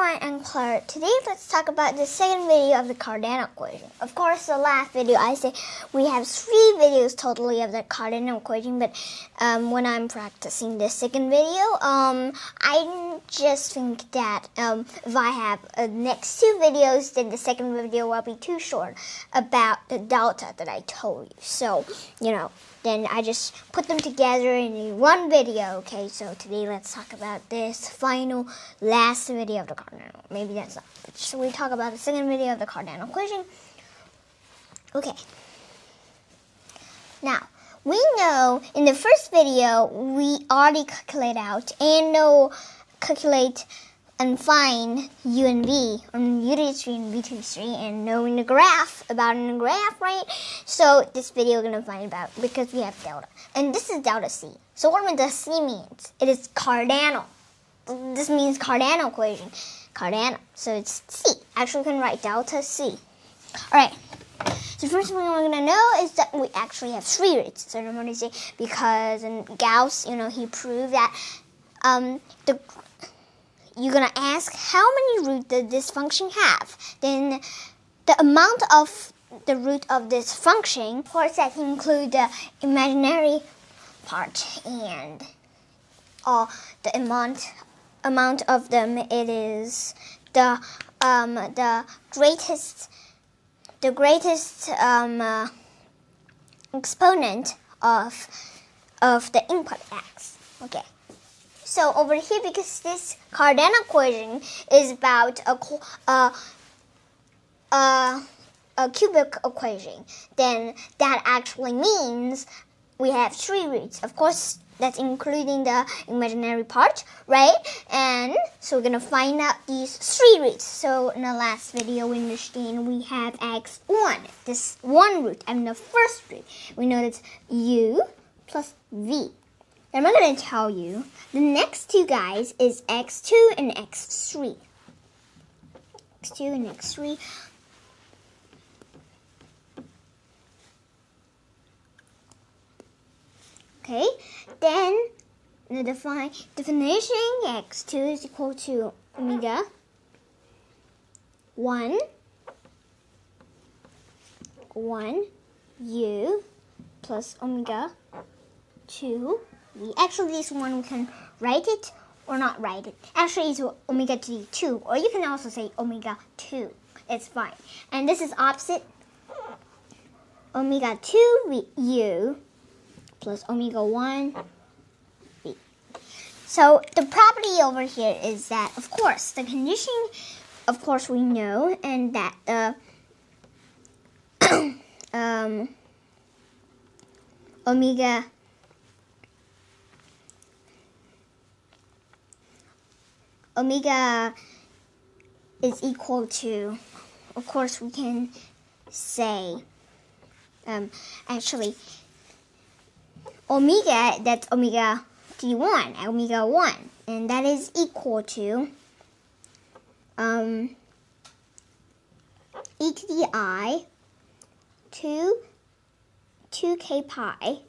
everyone, I'm Claire. Today let's talk about the second video of the Cardano equation. Of course, the last video I said we have 3 videos totally of the Cardano equation, but when I'm practicing the second video, I just think that if I have next 2 videos, then the second video will be too short about the delta that I told you. So, then I just put them together in one video. Okay, so today let's talk about this final last video of the Cardano. Maybe that's not. But should we talk about the second video of the Cardano equation? Okay. Now, we know in the first video we already calculate and find U and V on U-3 and V-3 and knowing the graph, right? So this video we're going to find about because we have delta. And this is delta C. So what does C means? It is Cardano. This means Cardano equation. Cardano. So it's C. Actually, we can write delta C. Alright. So first thing we're going to know is that we actually have 3 roots. So I'm going to say because Gauss, he proved that you're going to ask how many roots does this function have. Then the amount of the root of this function, of course, that can include the imaginary part and the amount of them. It is the greatest exponent of the input x. Okay. So over here, because this Cardano equation is about a cubic equation, then that actually means we have 3 roots. Of course, that's including the imaginary part, right? And so we're going to find out these 3 roots. So in the last video, we understand we have x1, this one root, and the first root. We know that's u plus v. I'm not going to tell you. The next 2 guys is x2 and x3. x2 and x3. Okay, then the definition x2 is equal to omega 1 u plus omega 2. Actually, this one we can write it or not write it. Actually, it's omega 2, or you can also say omega 2. It's fine. And this is opposite. Omega 2 u plus omega 1 v. So the property over here is that, of course, the condition, of course, we know, and that the omega is equal to, of course, we can say, actually, omega, that's omega d1, omega 1, and that is equal to e to the I 2k pi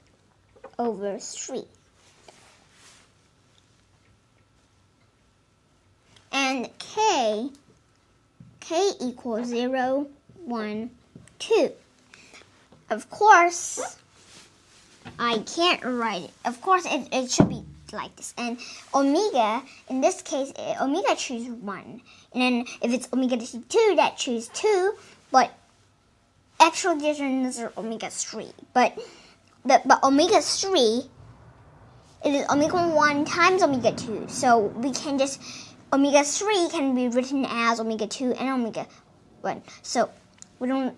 over 3. And k equals 0, 1, 2. Of course, I can't write it. Of course, it should be like this. And omega, in this case, omega choose 1. And then if it's omega 2, that choose 2. But actually, there's another omega 3. But omega 3, it is omega 1 times omega 2. So we can just, omega 3 can be written as omega 2 and omega 1. So we don't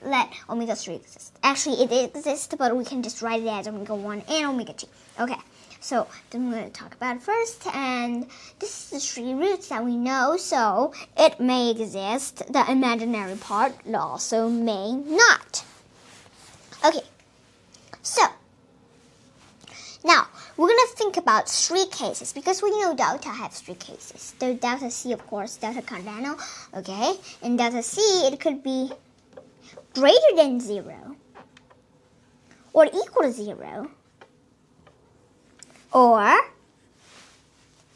let omega 3 exist. Actually, it exists, but we can just write it as omega 1 and omega 2. Okay, so then we're going to talk about it first, and this is the 3 roots that we know, so it may exist. The imaginary part also may not. Okay, so now we're going to think about 3 cases, because we know delta has 3 cases. There's delta C, of course, delta Cardano, okay? And delta C, it could be greater than 0, or equal to 0, or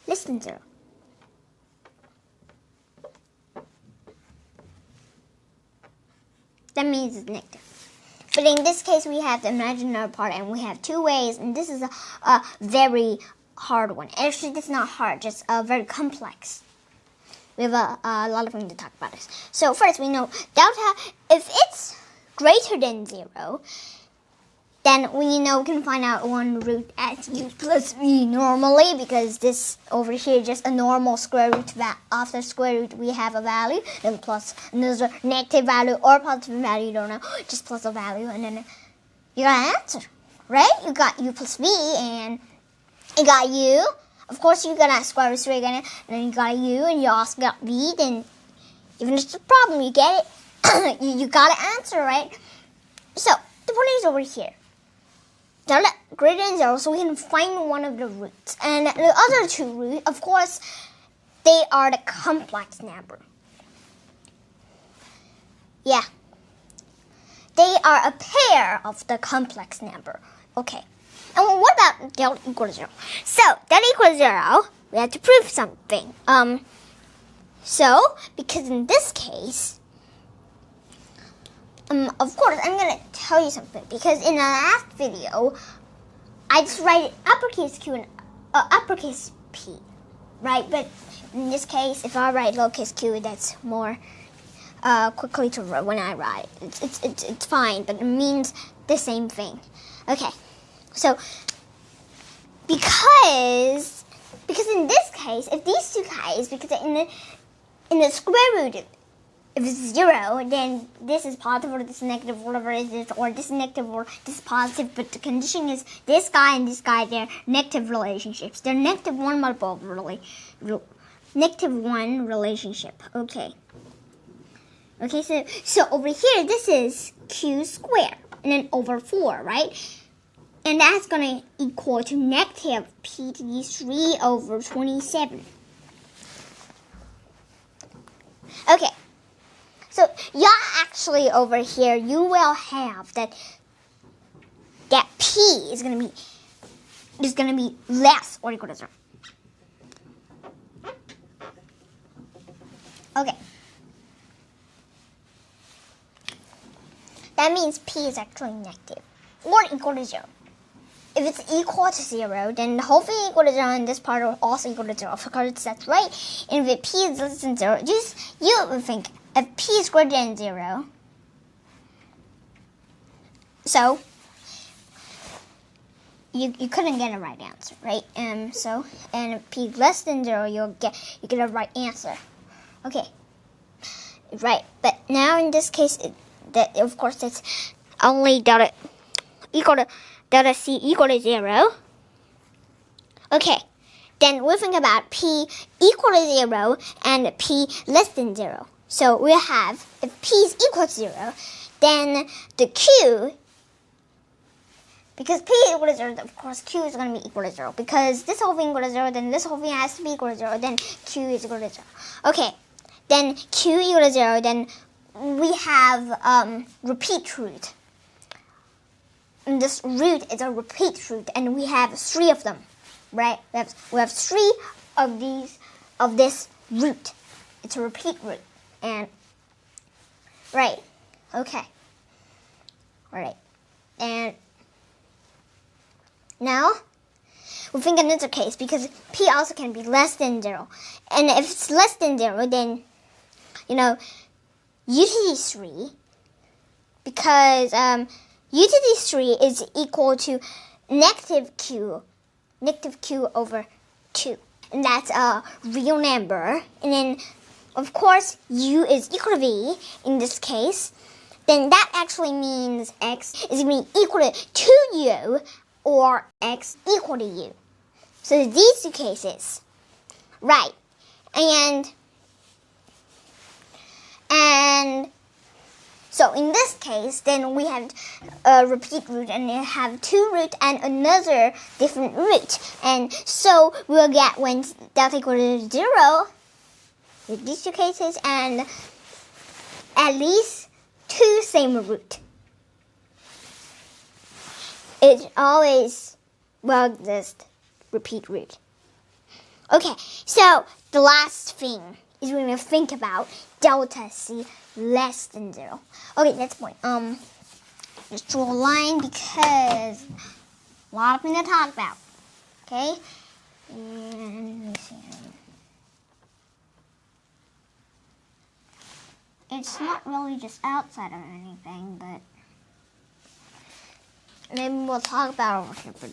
less than 0. That means it's negative. But in this case, we have the imaginary part, and we have two ways, and this is a very hard one. Actually, this is not hard, just very complex. We have a lot of things to talk about this. So first, we know delta, if it's greater than 0, then we know we can find out one root as u plus v normally, because this over here is just a normal square root. After square root, we have a value, then plus another negative value or positive value, you don't know, just plus a value, and then you got an answer, right? You got u plus v, and you got u. Of course, you got a square root 3 again, and then you got a u, and you also got v, then even if it's a problem, you get it. you got an answer, right? So, the point is over here. Delta greater than 0, so we can find one of the roots. And the other two roots, of course, they are the complex number. Yeah. They are a pair of the complex number. Okay. And what about delta equal to 0? So, delta equal to 0, we have to prove something. Because in this case, of course, I'm going to tell you something, because in the last video, I just write uppercase Q and uppercase P, right? But in this case, if I write lowercase q, that's more quickly to write when I write. It's fine, but it means the same thing. Okay, so because in this case, if these two guys, because in the square root, if it's 0, then this is positive or this is negative, whatever it is, or this is negative or this is positive. But the condition is this guy and this guy, they're negative relationships. They're negative one multiple, negative 1 relationship. Okay. Okay, so over here, this is q squared, and then over 4, right? And that's going to equal to negative p to the 3 over 27. Okay. So, yeah, actually over here, you will have that p is gonna be less or equal to 0. Okay. That means p is actually negative or equal to 0. If it's equal to 0, then the whole thing equal to 0, and this part will also equal to 0. Of course, that's right. And if p is less than 0, you would think, if p is greater than 0, so you couldn't get a right answer, right? And if p is less than 0, you get a right answer. Okay, right. But now in this case, of course it's only delta c equal to 0. Okay, then we think about p equal to 0 and p less than 0. So we have, if p is equal to 0, then the q, because p is equal to 0, of course q is going to be equal to 0. Because this whole thing equal to 0, then this whole thing has to be equal to 0, then q is equal to 0. Okay, then q equal to 0, then we have repeat root. And this root is a repeat root, and we have 3 of them, right? We have 3 of this root. It's a repeat root. And, right, okay, all right, and now we think another case, because p also can be less than 0, and if it's less than 0, then, u to the 3, because u to the 3 is equal to negative q over 2, and that's a real number, and then of course, u is equal to v in this case, then that actually means x is going to be equal to u or x equal to u. So these two cases, right? And so in this case, then we have a repeat root, and we have 2 root and another different root, and so we'll get when delta equal to 0. With these two cases, and at least 2 same root. It always will exist repeat root. Okay, so the last thing is we're going to think about delta C less than 0. Okay, that's the point. Just draw a line because a lot of things to talk about. Okay? And let me see. It's not really just outside of anything, but maybe we'll talk about it over here. But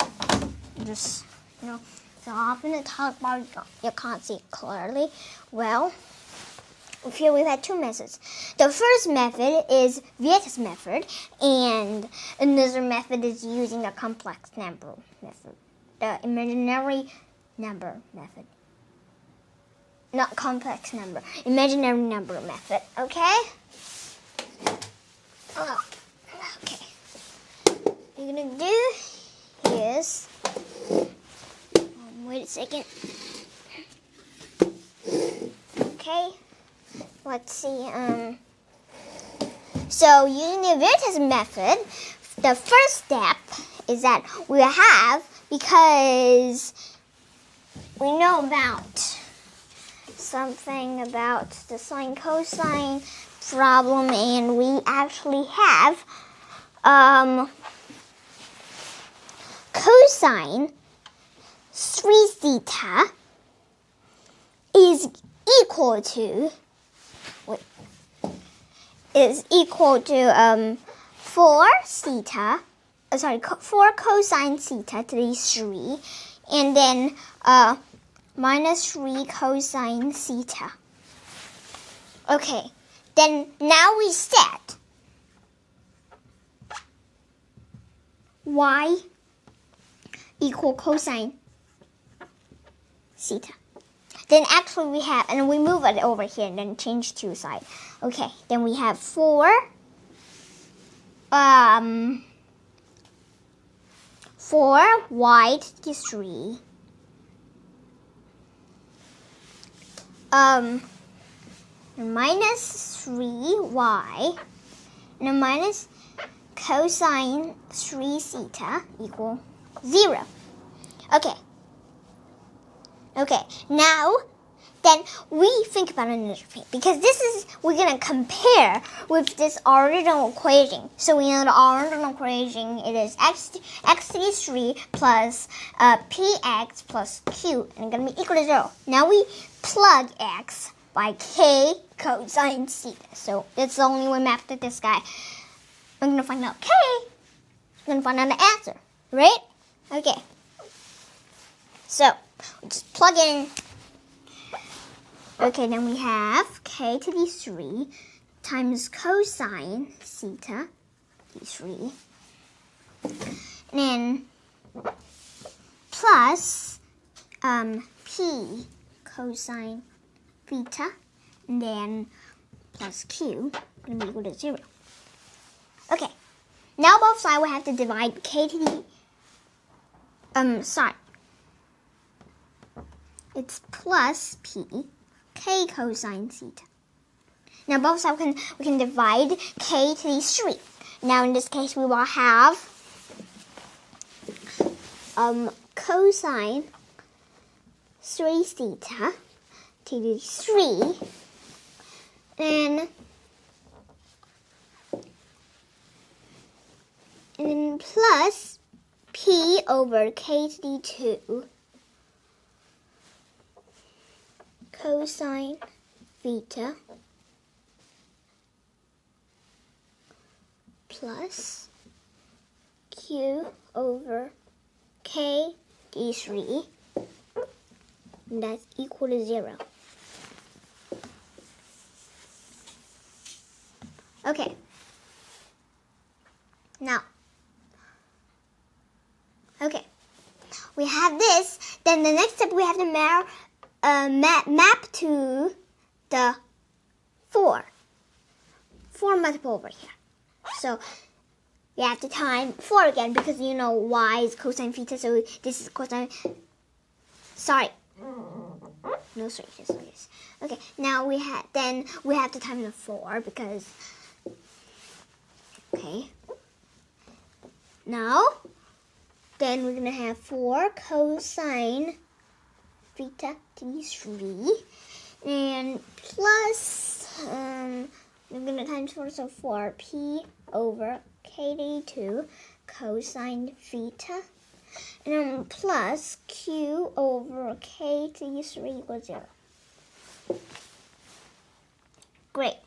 just, so often to talk about you can't see it clearly. Well, here we've had 2 methods. The first method is Vieta's method, and another method is using a complex number method, the imaginary number method. Not complex number, imaginary number method, okay? Okay. What you're gonna do is, wait a second. Okay, let's see. So using the Vieta's method, the first step is that we have, because we know about something about the sine cosine problem, and we actually have cosine 3 theta is equal to 4 theta, 4 cosine theta to the 3, and then minus 3 cosine theta. Okay, then now we set y equal cosine theta. Then actually we have, and we move it over here and then change 2 sides. Okay, then we have 4 y to the 3 minus 3y and minus cosine 3 theta equal 0. Okay, now then we think about another thing, because this is, we're going to compare with this original equation. So we know the original equation, it is x to the 3 plus px plus q, and it's going to be equal to 0. Now we plug x by k cosine theta. So it's the only way mapped to this guy. We're going to find out k. We're going to find out the answer, right? Okay. So just plug in. Okay, then we have k to the 3 times cosine theta d3, and then plus p cosine theta, and then plus q, going to be equal to 0. Okay, now both sides we have to divide k to the sorry. It's plus p k cosine theta. Now both sides we can divide k to the 3. Now in this case we will have cosine 3 theta to the 3, and then plus p over k to the 2 cosine theta plus q over k d3, and that's equal to 0. Okay. Now, okay, we have this. Then the next step we have to map to the 4 multiple over here. So you have to time 4 again, because you know y is cosine theta, so this is cosine. Sorry. No, sorry, just like this. Okay, now we have to time the 4 because. Okay. Now, then we're gonna have 4 cosine theta to the 3. and plus, I'm going to times 4, so 4p over k to the 2 cosine theta. And then plus q over k to the 3 equals 0. Great.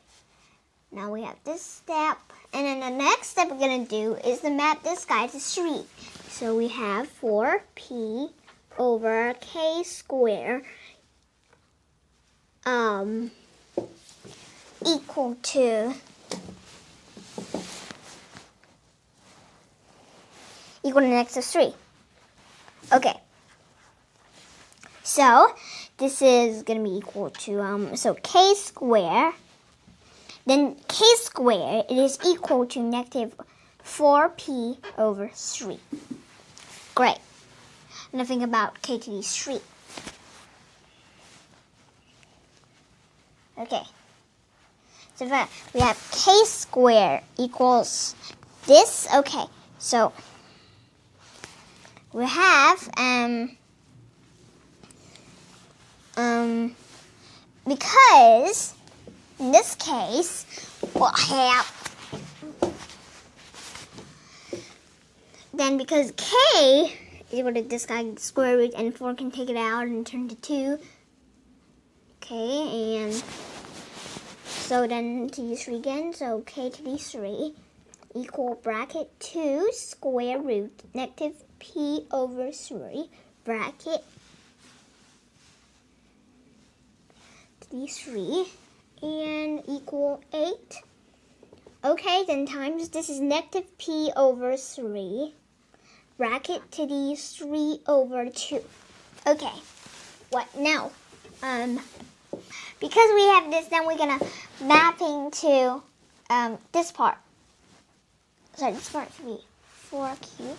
Now we have this step. And then the next step we're going to do is to map this guy to 3. So we have 4p over k squared equal to negative 3. Okay. So this is going to be equal to, so k squared. Then k squared, it is equal to negative 4p over 3. Great. Now think about k to the 3. Okay. So we have k squared equals this. Okay. So we have, because in this case, we'll have, then because k is equal to this guy square root, and 4 can take it out and turn to 2. Okay, and so then to the 3 again, so k to the 3 equal bracket 2 square root negative p over 3 bracket to the 3 and equal 8. Okay, then times this is negative p over 3 bracket to the 3 over 2. Okay, what now? Because we have this, then we're gonna map into this part. Sorry, this part should be 4q.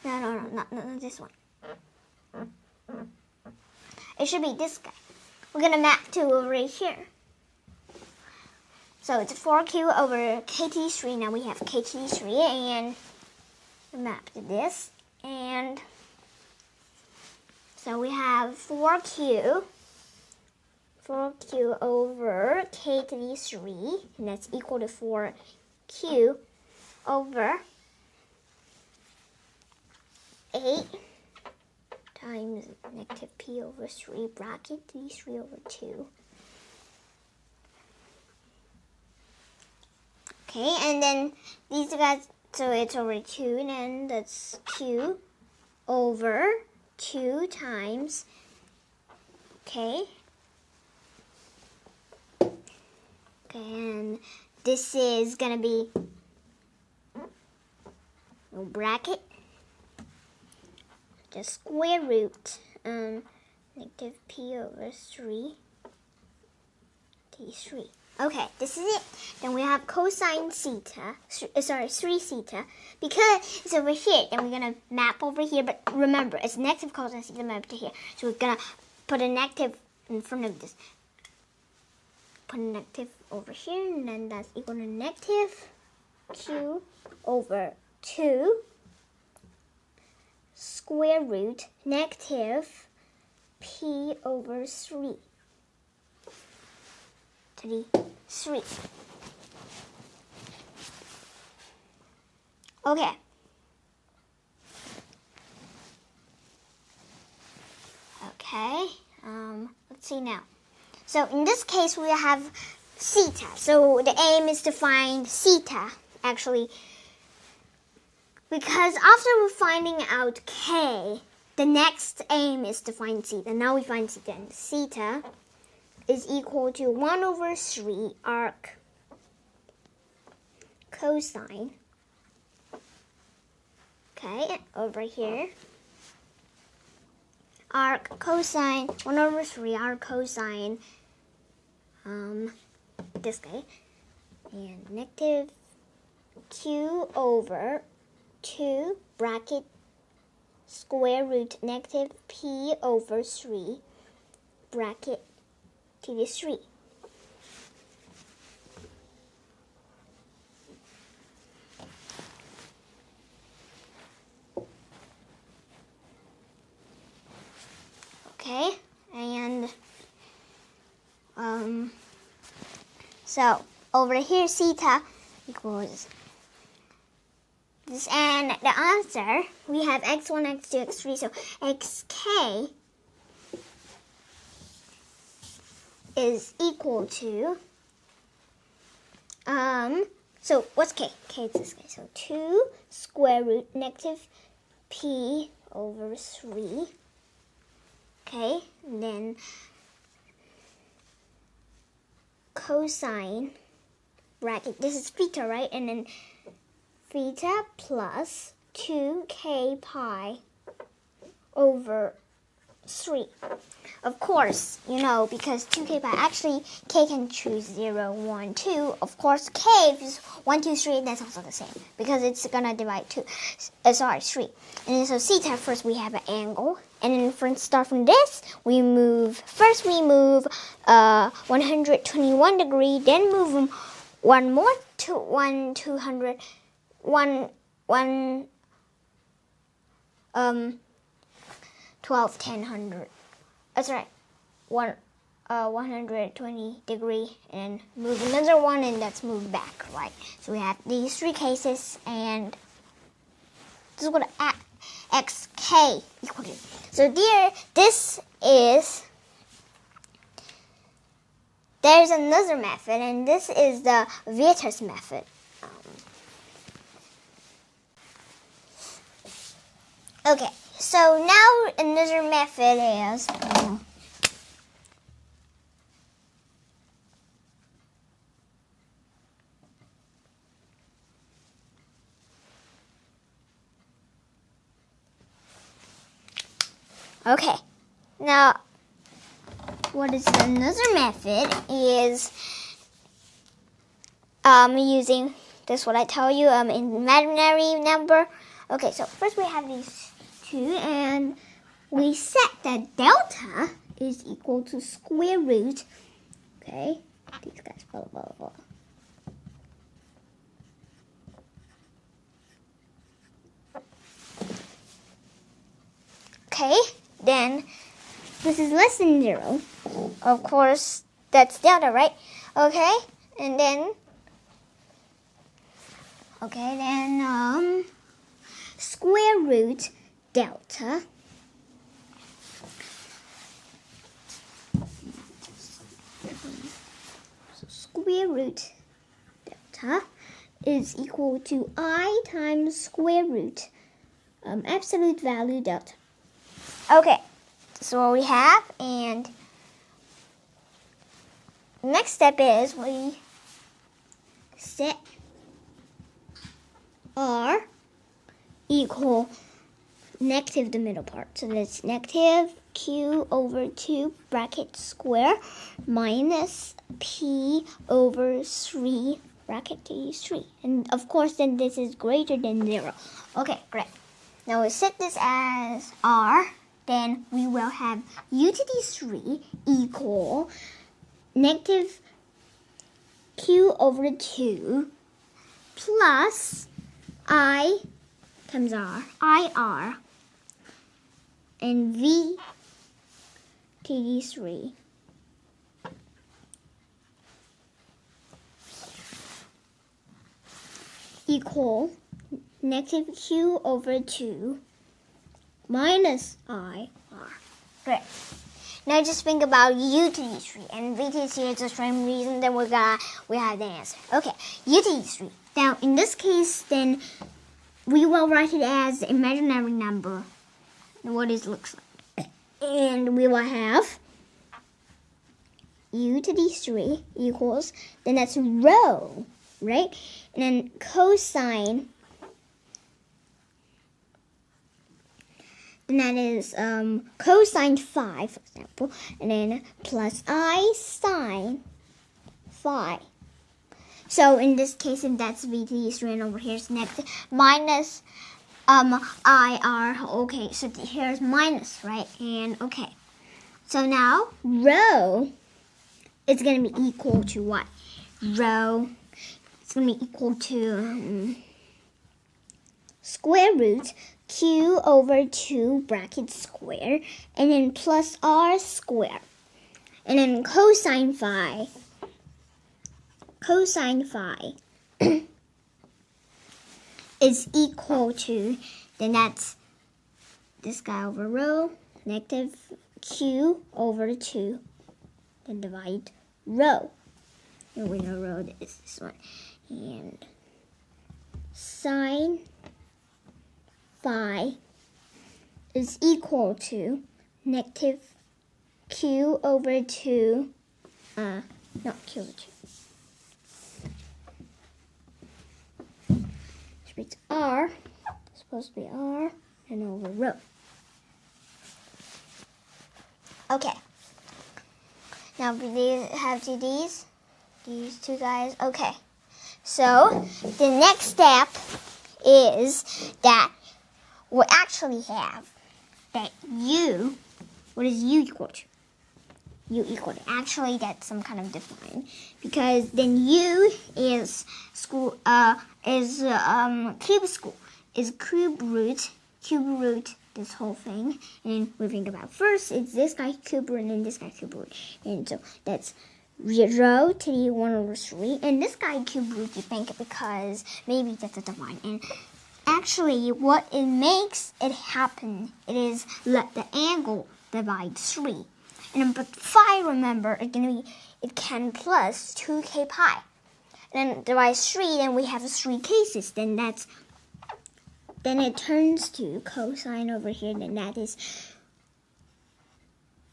No, not this one. It should be this guy. We're gonna map to over here. So it's 4q over kt3. Now we have kt3 and map to this. And so we have 4q over k to the 3, and that's equal to 4q over 8 times negative p over 3 bracket to the 3 over 2. Okay, and then these guys, so it's over 2, and then that's q over 2 times k. Okay, and this is going to be no bracket, just square root negative p over 3 t3. Okay, this is it. Then we have cosine theta, 3 theta, because it's over here. Then we're going to map over here, but remember, it's negative cosine theta mapped to here. So we're going to put a negative in front of this. Put a negative over here, and then that's equal to negative q over 2 square root negative p over 3 to the 3. Okay. Okay. Let's see now. So in this case, we have theta. So the aim is to find theta, actually. Because after we're finding out k, the next aim is to find theta. Now we find theta. And theta is equal to 1 over 3 arc cosine. Okay, over here. Arc cosine, 1 over 3 arc cosine, this guy. And negative q over 2 bracket square root negative p over 3 bracket to the 3. Okay, And so over here theta equals this, and the answer we have x1, x2, x3, so xk is equal to so what's k? K is this guy, so 2 square root negative p over 3. Okay, and then cosine bracket, this is theta, right? And then theta plus 2k pi over 3. Of course, you know, because 2k pi, actually k can choose 0, 1, 2. Of course, k is 1, 2, 3, that's also the same because it's gonna divide 3. And then so theta, first we have an angle, and then start from this, we move 121 degree, then move them one more to 200, 12, 10, 100. That's right. 120 degree, and move another one, and that's move back, right? So we have these 3 cases, and this is what xk equal to. So there's another method, and this is the Vieta's method. Okay, so now another method is okay. Now, what is another method is using this, what I tell you, imaginary number. Okay, so first we have these 2, and we set that delta is equal to square root. Okay, these guys, blah, blah, blah. Okay, then this is less than 0. Of course, that's delta, right? Okay, and then square root delta square root delta is equal to I times square root absolute value delta. Okay, so what we have, and next step is we set R equal negative the middle part. So that's negative q over 2 bracket square minus p over 3 bracket t3. And of course, then this is greater than 0. Okay, great. Now we set this as R. Then we will have u to the 3 equal negative q over 2 plus I times R, IR, and V to the 3 equal negative q over 2 minus IR. Great. Now just think about u to the 3, and v to the 3 is the same reason that we have the answer. Okay, u to the 3. Now in this case, then we will write it as the imaginary number, what it looks like, and we will have u to the 3 equals, then that's rho, right? And then cosine, and that is cosine 5, for example, and then plus I sine phi. So in this case, if that's v to the 3, and over here is negative, minus IR. Okay, so here's minus, right? And okay, so now rho is going to be equal to what? Rho is going to be equal to square root q over 2 bracket square, and then plus r square. And then cosine phi is equal to, then that's this guy over rho, negative q over 2, then divide rho. And we know rho is this one. And sine phi is equal to negative q over 2, not q over 2. It's r, it's supposed to be r, and over rho. Okay. Now we have these two guys. Okay. So the next step is that we actually have that u. What is u equal to? U equal to. Actually, that's some kind of define, because then u is cube root this whole thing. And we think about first it's this guy cube root and then this guy cube root, and so that's rho to the 1 over 3, and this guy cube root you think because maybe that's a divine. And actually, what it makes it happen, it is let the angle divide 3. And but phi, remember, it can plus 2k pi. And then divide 3, then we have 3 cases. Then it turns to cosine over here. Then that is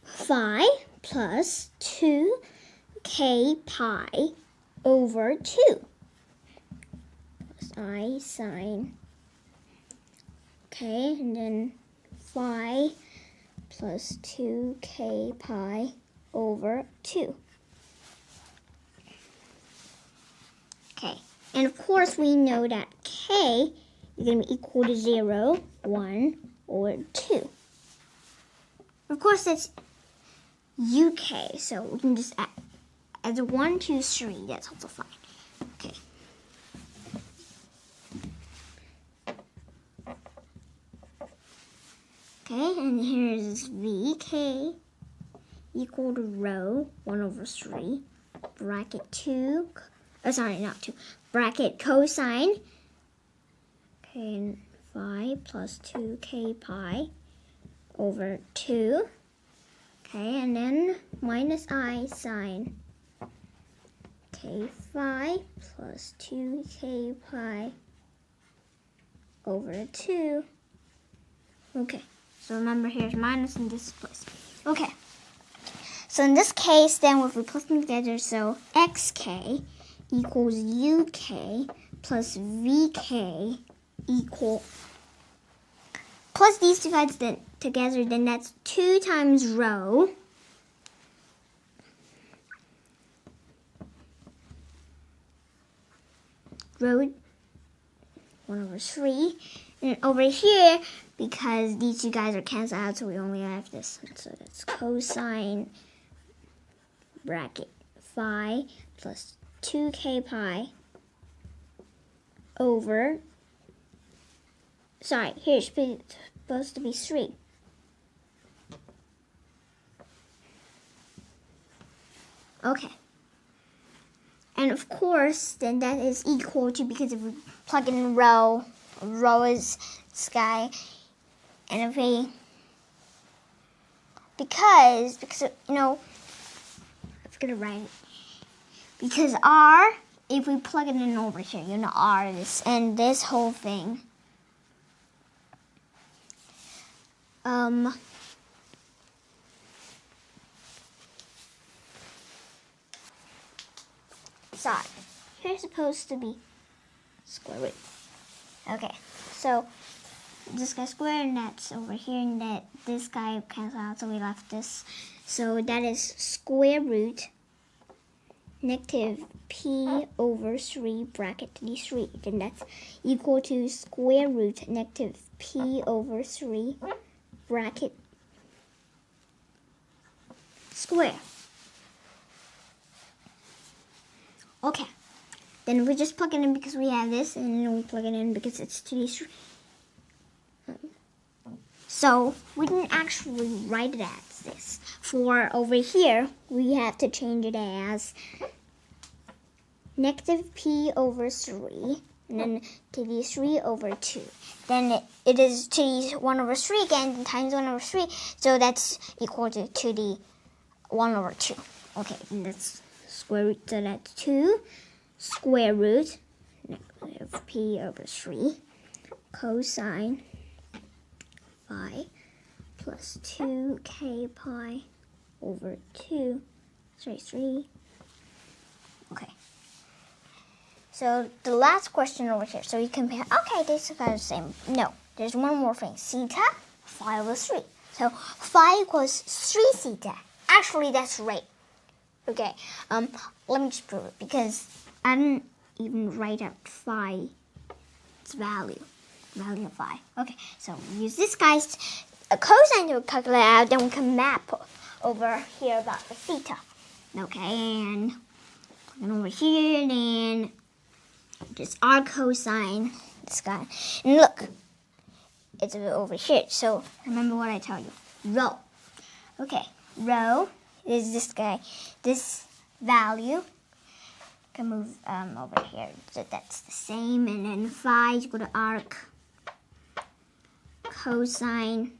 phi plus 2k pi over 2. Plus I sine. Okay, and then phi plus 2k pi over 2. Okay, and of course we know that k is going to be equal to 0, 1, or 2. Of course that's uk, so we can just add 1, 2, 3, that's also fine. Okay. Okay, and here's vk equal to rho 1 over 3 bracket 2. Bracket cosine. Okay, and phi plus 2k pi over 2. Okay, and then minus I sine. Okay, phi plus 2k pi over 2. Okay. So remember, here's minus in this place. Okay. So in this case, then if we put them together, so xk equals uk plus vk equal, plus these two guys together, then that's 2 times rho. Rho 1 over 3. And over here, because these two guys are canceled out, so we only have this. So that's cosine bracket phi plus 2k pi over, sorry, here it's supposed to be 3. Okay. And of course, then that is equal to, because if we plug in rho is sky, and if we, because you know, I forgot to write it. Because r, if we plug it in over here, you know, r is, and this whole thing, sorry, here's supposed to be square root. Okay, so this guy square, and that's over here, and that this guy cancels out, so we left this. So that is square root negative p over 3 bracket 3. Then that's equal to square root negative p over 3 bracket square. Okay. Then we just plug it in because we have this, and then we plug it in because it's 2d3. So we didn't actually write it as this. For over here, we have to change it as negative p over 3, and then to the 3 over 2. Then it is to the 1 over 3 again, times 1 over 3, so that's equal to the 1 over 2. Okay, and that's square root, so that's 2 square root negative p over 3 cosine phi plus 2k pi over 2, 3. Okay. So the last question over here. So you compare, okay, these are the same. No, there's one more thing. Theta, phi over 3. So phi equals 3 theta. Actually, that's right. Okay, let me just prove it because I didn't even write out phi's value of phi. Okay, so we use this guy's cosine to calculate out, then we can map over here about the theta. Okay, and over here, and just our cosine, this guy. And look, it's over here. So remember what I tell you. Rho. Okay, rho is this guy. This value can move over here. So that's the same. And then phi is equal to arc cosine.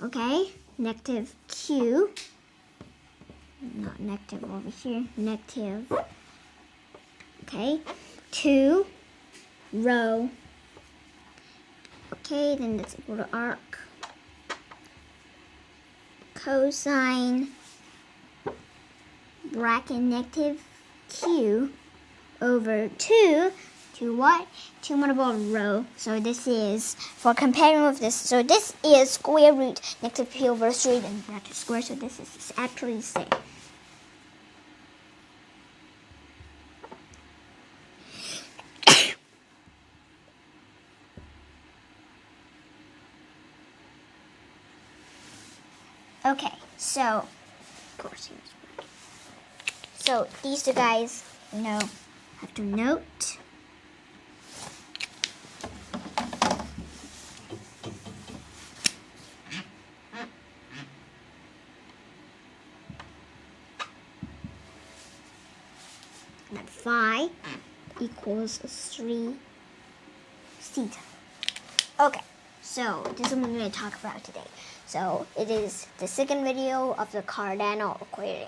Okay, negative q. Not negative over here. Negative. Okay, 2 rho. Okay, then that's equal to arc cosine bracket negative q over 2 to what? 2 multiplied by rho. So this is, for comparing with this, so this is square root negative p over 3, then bracket square, so this is actually the same. Okay, so, of course, so these two guys, have to note. That phi equals 3 theta. Okay, so this is what we're going to talk about today. So it is the second video of the Cardano equation.